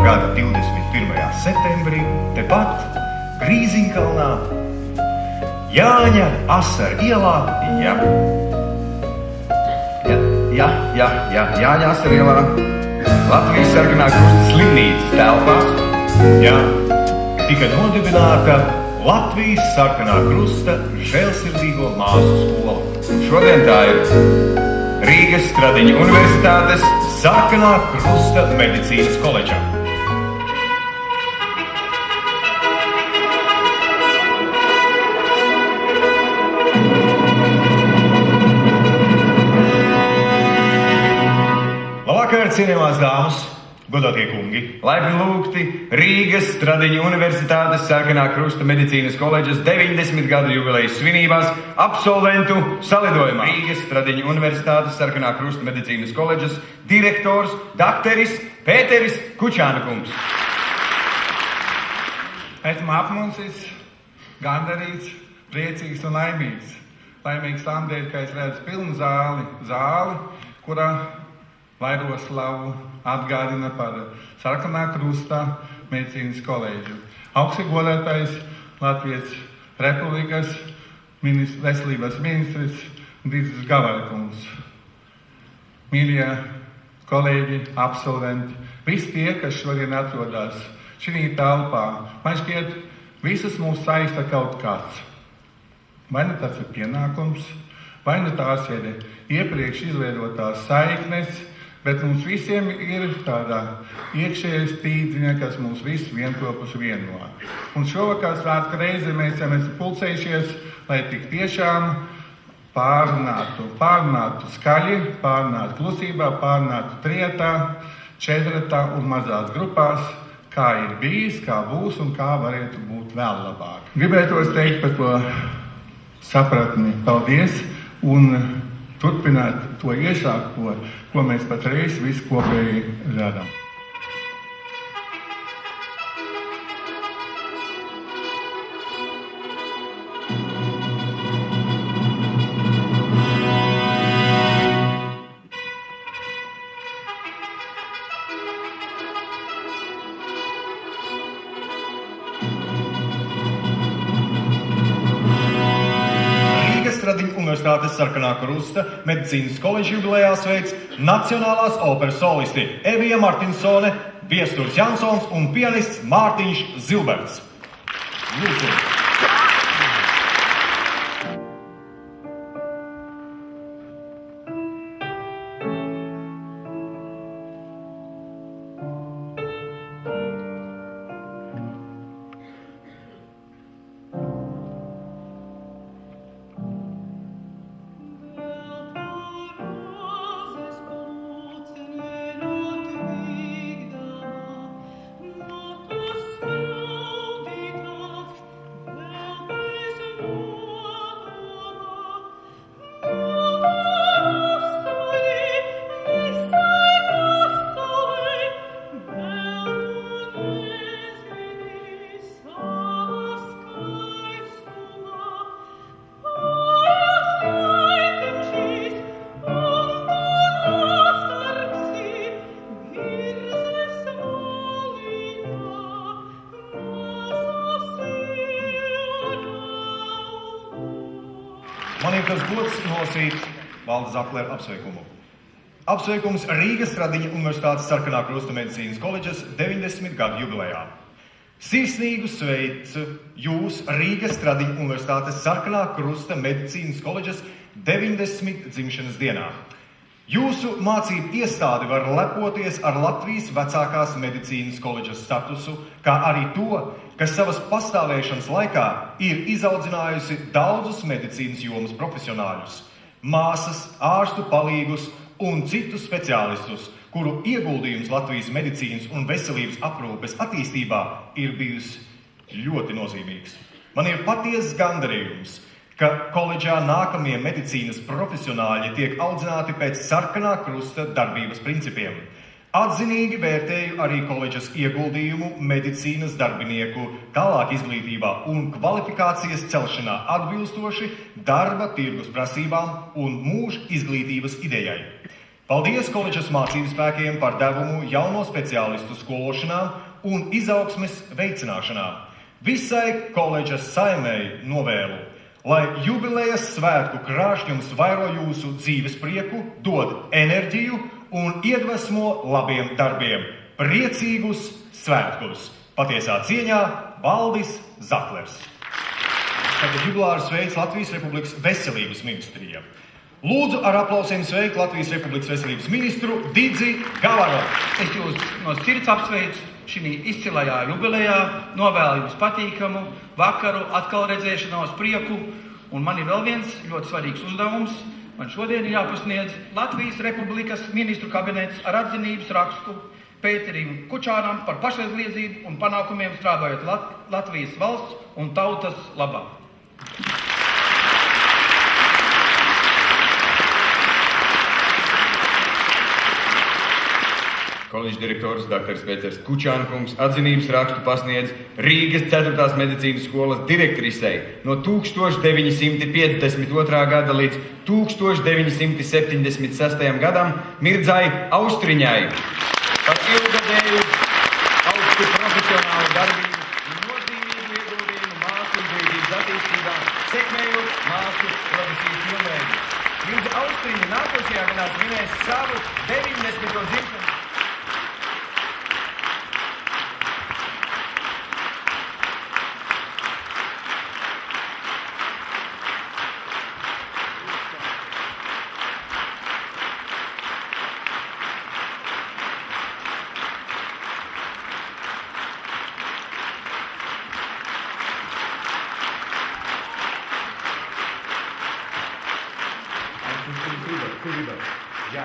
gada 21. septembrī, tepat Grīziņkalnā, Jāņa Asara ielā, Jāņa Asara ielā, Latvijas Sarkanā Krusta slimnīcas telpās, tika nodibināta Latvijas Sarkanā Krusta žēlsirdīgo māsu skola. Šodien tā ir Rīgas Stradiņu Universitātes Sarkanā Krusta medicīnas koledža. Labvakar, cienījamās dāmas, godātie kungi, laipni lūgti Rīgas Stradiņu Universitātes Sarkanā Krusta medicīnas koledžas 90 gadu jubilejas svinībās absolventu salidojumā. Rīgas Stradiņu Universitātes Sarkanā Krusta medicīnas koledžas direktors dakteris Pēteris Kučāna kungs. Esmu apmulsis, gandarīts, priecīgs un laimīgs. Laimīgs tam dēļ, ka es redzu pilnu zāli, kurā vairo slavu atgādina par Sarkanā Krusta medicīnas koledžu. Augsti godātais Latvijas Republikas veselības ministrs Didzis Gavarkungs. Mīļie kolēģi, absolventi, visi tie, kas šodien atrodas šī telpā, man šķiet, visus mūs saista kaut kāds. Vai nu tas ir pienākums, vai nu tās ir iepriekš izveidotās saiknes, bet mums visiem ir tāda iekšējā stīdziņa, kas mums visus vienopus vieno. Un šovakar svētku reizi mēs esam pulcējušies, lai tik tiešām pārunātu skaļi, pārunātu klusībā, pārunātu trietā, četratā un mazās grupās, kā ir bijis, kā būs un kā varētu būt vēl labāk. Gribētos teikt par to sapratni paldies un turpināt to iesākto, ko mēs patreiz visi kopēji radām. Stradiņu Universitātes Sarkanā Krusta medicīnas koledža jubilejā sveic nacionālās operas solisti Evija Martinsone, Viesturs Jansons un pianists Mārtiņš Zilberts. Lūdzu. Man ir tas gods nolasīt Valda Zaklera apsveikumu. Apsveikums Rīgas Stradiņu Universitātes Sarkanā Krusta medicīnas koledžas 90 gadu jubilejā. Sirsnīgu sveicu jūs Rīgas Stradiņu Universitātes Sarkanā Krusta medicīnas koledžas 90 dzimšanas dienā. Jūsu mācību iestāde var lepoties ar Latvijas vecākās medicīnas koledžas statusu, kā arī to, kas savas pastāvēšanas laikā ir izaudzinājusi daudzus medicīnas jomas profesionāļus, māsas, ārstu palīgus un citus speciālistus, kuru ieguldījums Latvijas medicīnas un veselības aprūpes attīstībā ir bijis ļoti nozīmīgs. Man ir patiesas gandarījums, ka koledžā nākamie medicīnas profesionāļi tiek audzināti pēc Sarkanā Krusta darbības principiem. Atzinīgi vērtēju arī koledžas ieguldījumu medicīnas darbinieku tālāk izglītībā un kvalifikācijas celšanā atbilstoši darba tirgus prasībām un mūža izglītības idejai. Paldies koledžas mācību spēkiem par devumu jauno speciālistu skološanā un izaugsmes veicināšanā. Visai koledžas saimei novēlu, lai jubilejas svētku krāšņums vairo jūsu dzīves prieku, dod enerģiju un iedvesmo labiem darbiem. Priecīgus svētkus! Patiesā cieņā Valdis Zaklers. Tagad jubilāru sveic Latvijas Republikas Veselības ministrija. Lūdzu ar aplausiem sveikt Latvijas Republikas Veselības ministru Didzi Gavaru. Es jūs no sirds apsveicu šī izcilajā jubilejā, novēlu jums patīkamu vakaru, atkal redzēšanos, prieku, un man ir vēl viens ļoti svarīgs uzdevums. Man šodien ir jāpasniedz Latvijas Republikas ministru kabinets ar atzinības rakstu Pēterim Kučānam par pašaizliedzību un panākumiem strādājot Latvijas valsts un tautas labā. Koledžas direktors dr. Pēters Kučānkungs atzinības rakstu pasniedz Rīgas 4. medicīnas skolas direktrisei no 1952. gada līdz 1976. gadam Mirdzai Austriņai par ilgadēju augstu profesionālu darbību un nozīmīgu ieguldījumu māsu izglītības attīstībā, sekmējot māsu profesijas pilnveidi. Mirdza Austriņa nākošajā gadā svinēs savu 90. dzimšanas. Jā.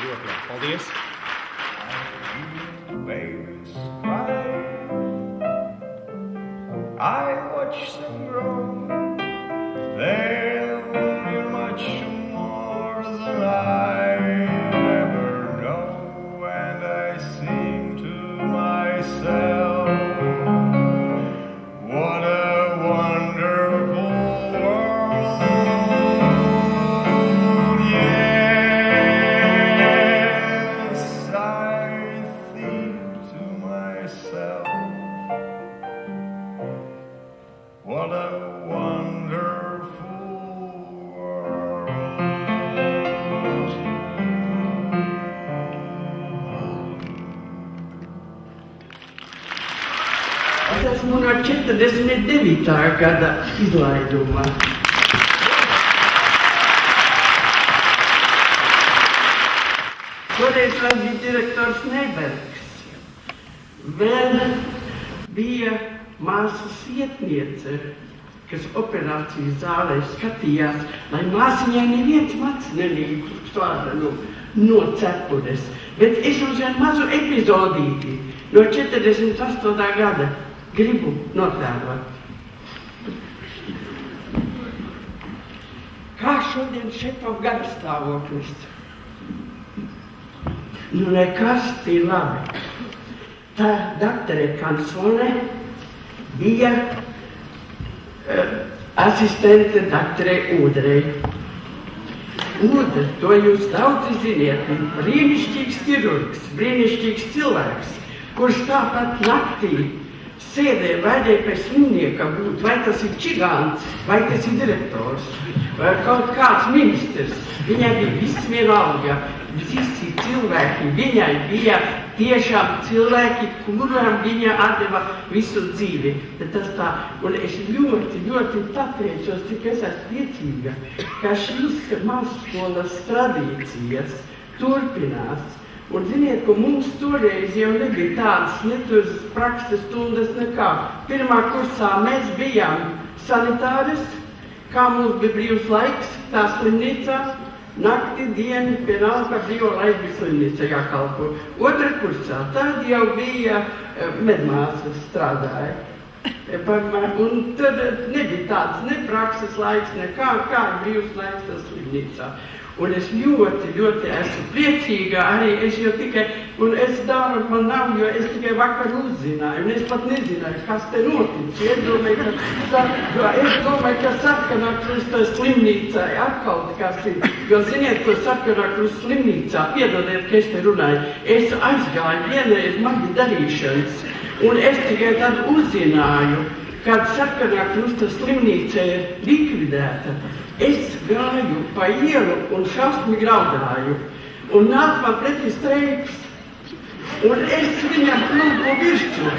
Ļoti labi. Paldies. Babies cry. I watch them grow. They'll be much more than I ever know. And I sing to myself, what a wonderful world. Yes, I think to myself, what a wonderful world. Es esmu no 49. gada izlaidumā. Toreiz vēl bija direktors Nebergs. Vēl bija māsa Sietniece, kas operācijas zālē skatījās, lai māsiņai neviens mats nenīk no cepures. Bet es uz vienu mazu epizodīti no 48. gada gribu notēlot. Kā šodien šeit garstāvoklis? Nu, nekas tī labi. Tā daktore Kansone bija asistente daktore Ūdrei. Ūdre, to jūs daudzi ziniet, brīnišķīgs ķirurgs, brīnišķīgs cilvēks, kurš tāpat naktī sēdēja vaidēja pēc slimnieka būt, vai tas ir čigāns, vai tas ir direktors, vai kaut kāds ministrs. Viņai bija viss vienalga. Visi cilvēki viņai bija tiešām cilvēki, kurām viņa atdeva visu dzīvi. Tas tā, un es ļoti pateicos, cik es esmu priecīga, ka šīs mazskolas tradīcijas turpinās. Un ziniet, ka mums toreiz jau nebija tādas lieturas prakses stundas nekā. Pirmā kursā mēs bijām sanitāris, kā mums bija brīvs laiks, tā slimnīcā. Nakti, dienu, vienalga brīvo laiku slimnīca jākalpo. Otra kursā, tad jau bija medmāsas strādāja. Un tad nebija tāds ne prakses laiks, ne kā brīvs laiks slimnīcā. Un es ļoti, ļoti esmu priecīga arī, es jau tikai, un es daru, man nav, jo es tikai vakar uzzināju, un es pat nezināju, kas te notic. Es domāju, ka Sarkanā Krusta slimnīcā atkal kas ir, jo ziniet, ko Sarkanā Krusta slimnīcā, piedodiet, ka es te runāju, es aizgāju vienreiz magi darīšanas, un es tikai tad uzzināju, kad Sarkanā Krusta slimnīca ir likvidēta. Es gāju pa ielu un šausmīgi raudāju, un nāk man pretī streiks, un es viņam plūku virsmu.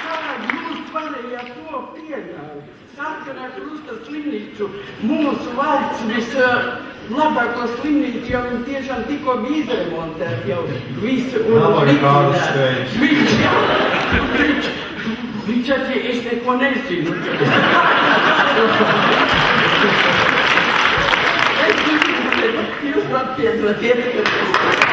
Kā jūs varējāt to pieņemt? Sarkanā Krusta slimnīcu, mūsu valsts vislabāko slimnīcu, jo viņi tiešām tikko bija izremontēti jau visu un likvidēt. Viņš arī, es neko nezinu. Jūs man piedodiet, ka